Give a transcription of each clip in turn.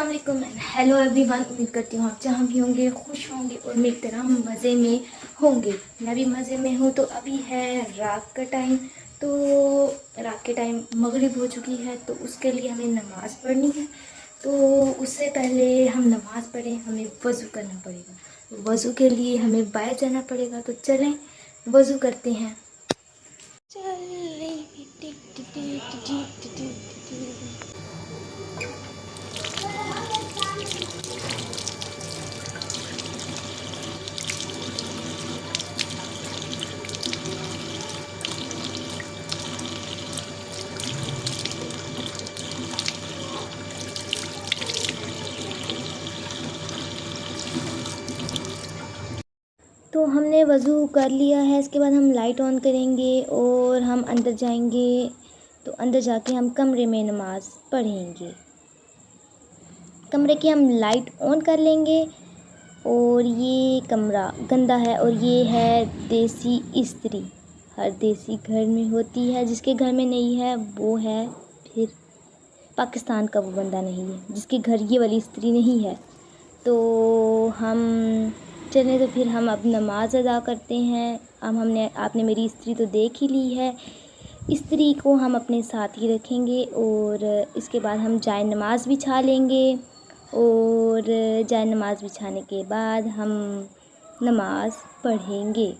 अस्सलाम वालेकुम and hello everyone. उम्मीद करती हूँ आप जहाँ भी होंगे खुश होंगे और मेरी तरह मज़े में होंगे। मैं भी मज़े में हूँ। तो अभी है रात का टाइम। तो रात के टाइम मगरिब हो चुकी है, तो उसके लिए हमें नमाज़ पढ़नी है। तो उससे पहले हम नमाज़ पढ़ें हमें वज़ू करना पड़ेगा। वज़ू के लिए हमें बाहर जाना पड़ेगा। तो चलें वज़ू करते हैं। तो हमने वज़ू कर लिया है। इसके बाद हम लाइट ऑन करेंगे और हम अंदर जाएंगे। तो अंदर जाके हम कमरे में नमाज़ पढ़ेंगे। कमरे की हम लाइट ऑन कर लेंगे। और ये कमरा गंदा है और ये है देसी इस्त्री। हर देसी घर में होती है, जिसके घर में नहीं है वो है फिर पाकिस्तान का वो बंदा नहीं है जिसके घर ये वाली इस्त्री नहीं है। तो हम चलें, तो फिर हम अब नमाज अदा करते हैं। अब आपने मेरी इस्त्री तो देख ही ली है। इस्त्री को हम अपने साथ ही रखेंगे और इसके बाद हम जाए नमाज़ बिछा लेंगे। और जाए नमाज़ बिछाने के बाद हम नमाज़ पढ़ेंगे।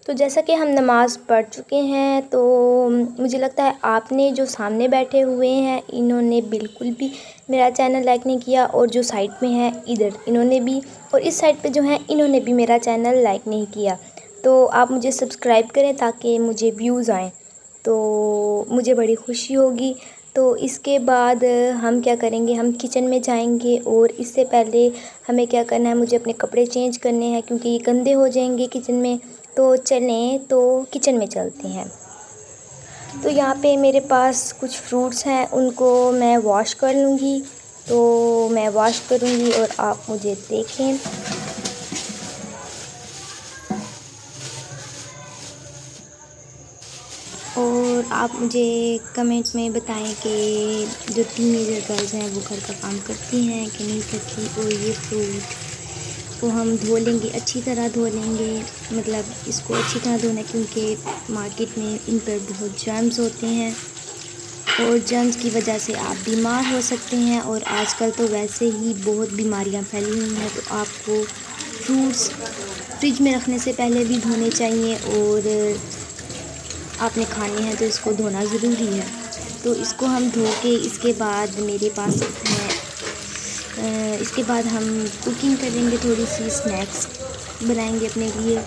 तो जैसा कि हम नमाज़ पढ़ चुके हैं, तो मुझे लगता है आपने जो सामने बैठे हुए हैं इन्होंने बिल्कुल भी मेरा चैनल लाइक नहीं किया, और जो साइड में है इधर इन्होंने भी, और इस साइड पे जो है इन्होंने भी मेरा चैनल लाइक नहीं किया। तो आप मुझे सब्सक्राइब करें ताकि मुझे व्यूज़ आएँ, तो मुझे बड़ी खुशी होगी। तो इसके बाद हम क्या करेंगे, हम किचन में जाएंगे। और इससे पहले हमें क्या करना है, मुझे अपने कपड़े चेंज करने हैं क्योंकि ये गंदे हो जाएंगे किचन में। तो चलें, तो किचन में चलते हैं। तो यहाँ पे मेरे पास कुछ फ्रूट्स हैं, उनको मैं वॉश कर लूँगी। तो मैं वॉश करूँगी और आप मुझे देखें। और आप मुझे कमेंट में बताएं कि जो टीनेजर गर्ल्स हैं वो घर का काम करती हैं कि नहीं करती। और ये फ्रूट को हम धो लेंगे, अच्छी तरह धो लेंगे। मतलब इसको अच्छी तरह धोना, क्योंकि मार्केट में इन पर बहुत जर्म्स होते हैं और जर्म्स की वजह से आप बीमार हो सकते हैं। और आजकल तो वैसे ही बहुत बीमारियां फैली हुई हैं। तो आपको फ्रूट्स फ्रिज में रखने से पहले भी धोने चाहिए, और आपने खाने हैं तो इसको धोना ज़रूरी है। तो इसको हम धो के इसके बाद मेरे पास इसके बाद हम कुकिंग करेंगे, थोड़ी सी स्नैक्स बनाएंगे अपने लिए।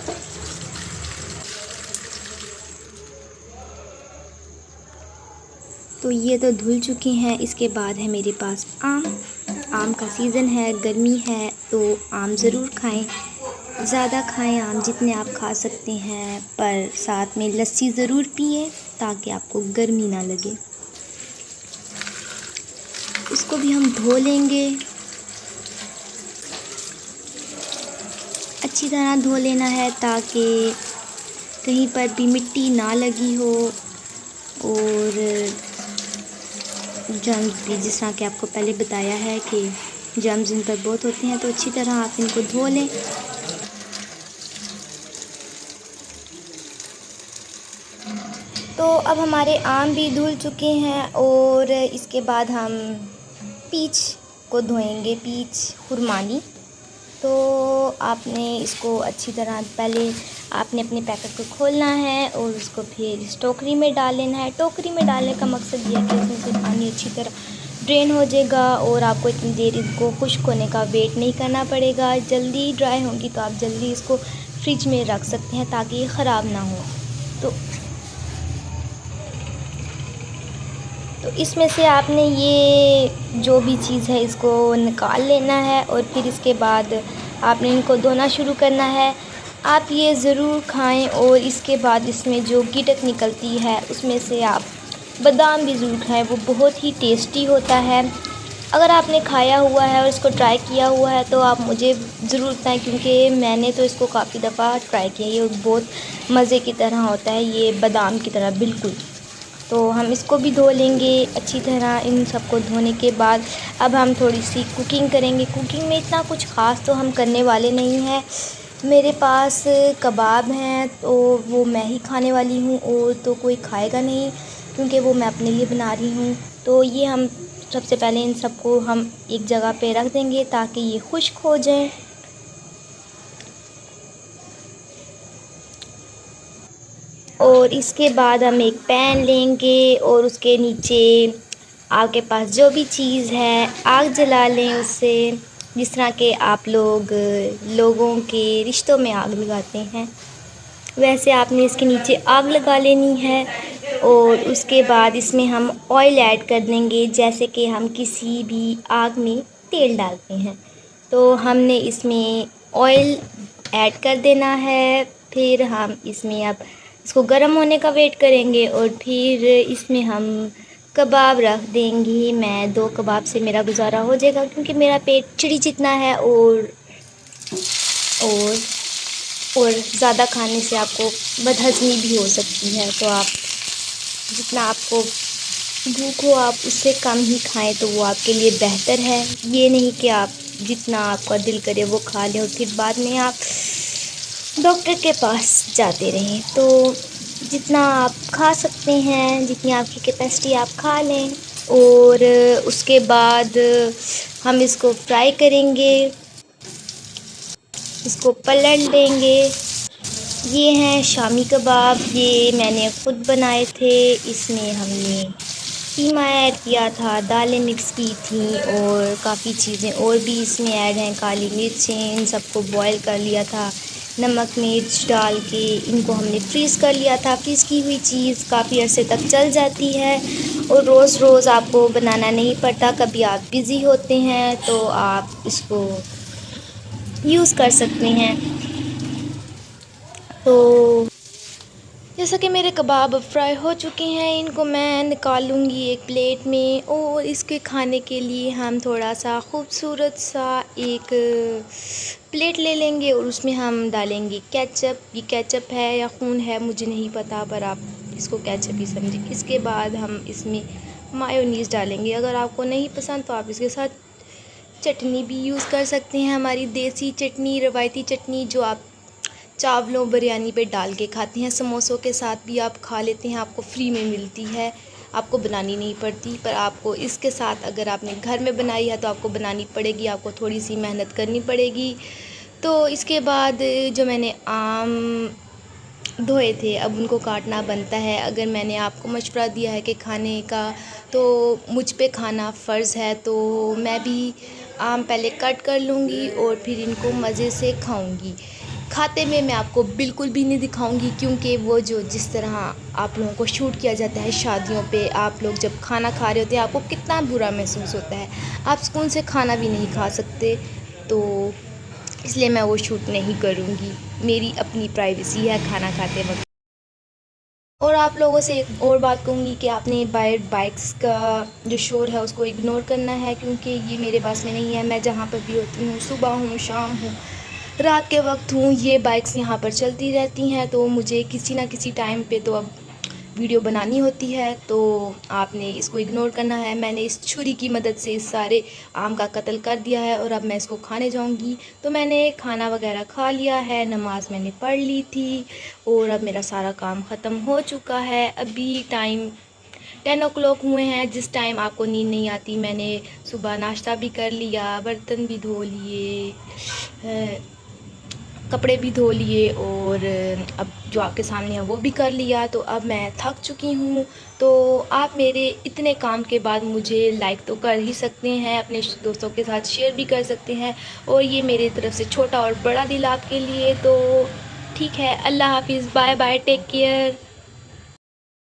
तो ये तो धुल चुके हैं। इसके बाद है मेरे पास आम का सीज़न है, गर्मी है, तो आम ज़रूर खाएं, ज़्यादा खाएं आम जितने आप खा सकते हैं। पर साथ में लस्सी ज़रूर पिएं ताकि आपको गर्मी ना लगे। इसको भी हम धो लेंगे, अच्छी तरह धो लेना है ताकि कहीं पर भी मिट्टी ना लगी हो। और जर्म्स भी, जिस तरह कि आपको पहले बताया है कि जर्म्स इन पर बहुत होते हैं, तो अच्छी तरह आप इनको धो लें। तो अब हमारे आम भी धुल चुके हैं और इसके बाद हम पीच को धोएंगे, पीच खुरमानी। तो आपने इसको अच्छी तरह पहले आपने अपने पैकेट को खोलना है और उसको फिर इस टोकरी में डाल लेना है। टोकरी में डालने का मकसद ये है कि उसमें से पानी अच्छी तरह ड्रेन हो जाएगा और आपको इतनी देर इसको खुश्क होने का वेट नहीं करना पड़ेगा। जल्दी ड्राई होंगी तो आप जल्दी इसको फ्रिज में रख सकते हैं ताकि ये ख़राब ना हो। तो इसमें से आपने ये जो भी चीज़ है इसको निकाल लेना है और फिर इसके बाद आपने इनको धोना शुरू करना है। आप ये ज़रूर खाएं। और इसके बाद इसमें जो गिटक निकलती है उसमें से आप बादाम भी ज़रूर खाएं, वो बहुत ही टेस्टी होता है। अगर आपने खाया हुआ है और इसको ट्राई किया हुआ है तो आप मुझे ज़रूर बताएं, क्योंकि मैंने तो इसको काफ़ी दफ़ा ट्राई किया। ये बहुत मज़े की तरह होता है, ये बादाम की तरह बिल्कुल। तो हम इसको भी धो लेंगे अच्छी तरह। इन सबको धोने के बाद अब हम थोड़ी सी कुकिंग करेंगे। कुकिंग में इतना कुछ ख़ास तो हम करने वाले नहीं हैं। मेरे पास कबाब हैं तो वो मैं ही खाने वाली हूँ, और तो कोई खाएगा नहीं क्योंकि वो मैं अपने लिए बना रही हूँ। तो ये हम सबसे पहले इन सबको हम एक जगह पे रख देंगे ताकि ये खुश्क हो जाए। और इसके बाद हम एक पैन लेंगे और उसके नीचे आपके पास जो भी चीज़ है आग जला लें उससे, जिस तरह के आप लोगों के रिश्तों में आग लगाते हैं वैसे आपने इसके नीचे आग लगा लेनी है। और उसके बाद इसमें हम ऑयल ऐड कर देंगे, जैसे कि हम किसी भी आग में तेल डालते हैं तो हमने इसमें ऑयल ऐड कर देना है। फिर हम इसमें अब इसको गर्म होने का वेट करेंगे और फिर इसमें हम कबाब रख देंगी। मैं 2 कबाब से मेरा गुजारा हो जाएगा क्योंकि मेरा पेट चिड़ी जितना है, और और ज़्यादा खाने से आपको बदहज़मी भी हो सकती है। तो आप जितना आपको भूख हो आप उससे कम ही खाएं तो वो आपके लिए बेहतर है। ये नहीं कि आप जितना आपका दिल करे वो खा लें और फिर बाद में आप डॉक्टर के पास जाते रहें। तो जितना आप खा सकते हैं, जितनी आपकी कैपेसिटी आप खा लें। और उसके बाद हम इसको फ्राई करेंगे, इसको पलट देंगे। ये हैं शामी कबाब, ये मैंने ख़ुद बनाए थे। इसमें हमने कीमा ऐड किया था, दालें मिक्स की थी और काफ़ी चीज़ें और भी इसमें ऐड हैं, काली मिर्चें, इन सबको बॉईल कर लिया था नमक मिर्च डाल के। इनको हमने फ्रीज़ कर लिया था। फ्रीज़ की हुई चीज़ काफ़ी अरसे तक चल जाती है और रोज़ रोज़ आपको बनाना नहीं पड़ता। कभी आप बिज़ी होते हैं तो आप इसको यूज़ कर सकते हैं। तो जैसा कि मेरे कबाब अब फ्राई हो चुके हैं, इनको मैं निकाल लूँगी एक प्लेट में। और इसके खाने के लिए हम थोड़ा सा खूबसूरत सा एक प्लेट ले लेंगे और उसमें हम डालेंगे केचप। ये केचप है या खून है मुझे नहीं पता, पर आप इसको केचप ही समझें। इसके बाद हम इसमें मायोनीज़ डालेंगे। अगर आपको नहीं पसंद तो आप इसके साथ चटनी भी यूज़ कर सकते हैं, हमारी देसी चटनी, रवायती चटनी जो आप चावलों बिरयानी पे डाल के खाते हैं, समोसों के साथ भी आप खा लेते हैं। आपको फ्री में मिलती है, आपको बनानी नहीं पड़ती। पर आपको इसके साथ अगर आपने घर में बनाई है तो आपको बनानी पड़ेगी, आपको थोड़ी सी मेहनत करनी पड़ेगी। तो इसके बाद जो मैंने आम धोए थे अब उनको काटना बनता है। अगर मैंने आपको मशवरा दिया है कि खाने का तो मुझ पे खाना फ़र्ज़ है, तो मैं भी आम पहले कट कर लूँगी और फिर इनको मज़े से खाऊँगी। खाते में मैं आपको बिल्कुल भी नहीं दिखाऊंगी क्योंकि वो जो जिस तरह आप लोगों को शूट किया जाता है शादियों पे, आप लोग जब खाना खा रहे होते हैं आपको कितना बुरा महसूस होता है, आप सुकून से खाना भी नहीं खा सकते। तो इसलिए मैं वो शूट नहीं करूँगी, मेरी अपनी प्राइवेसी है खाना खाते वक्त। और आप लोगों से एक और बात कहूँगी कि आपने बाइक्स का जो शोर है उसको इग्नोर करना है क्योंकि ये मेरे पास में नहीं है। मैं जहाँ पर भी होती हूँ, सुबह हूँ, शाम हूँ, रात के वक्त हूँ, ये बाइक्स यहाँ पर चलती रहती हैं। तो मुझे किसी ना किसी टाइम पे तो अब वीडियो बनानी होती है, तो आपने इसको इग्नोर करना है। मैंने इस छुरी की मदद से इस सारे आम का कत्ल कर दिया है और अब मैं इसको खाने जाऊंगी। तो मैंने खाना वगैरह खा लिया है, नमाज़ मैंने पढ़ ली थी और अब मेरा सारा काम ख़त्म हो चुका है। अभी टाइम 10 ओ क्लॉक हुए हैं, जिस टाइम आपको नींद नहीं आती। मैंने सुबह नाश्ता भी कर लिया, बर्तन भी धो लिए, कपड़े भी धो लिए और अब जो आपके सामने है वो भी कर लिया। तो अब मैं थक चुकी हूँ। तो आप मेरे इतने काम के बाद मुझे लाइक तो कर ही सकते हैं, अपने दोस्तों के साथ शेयर भी कर सकते हैं। और ये मेरी तरफ से छोटा और बड़ा दिल आपके लिए। तो ठीक है, अल्लाह हाफिज़, बाय बाय, टेक केयर।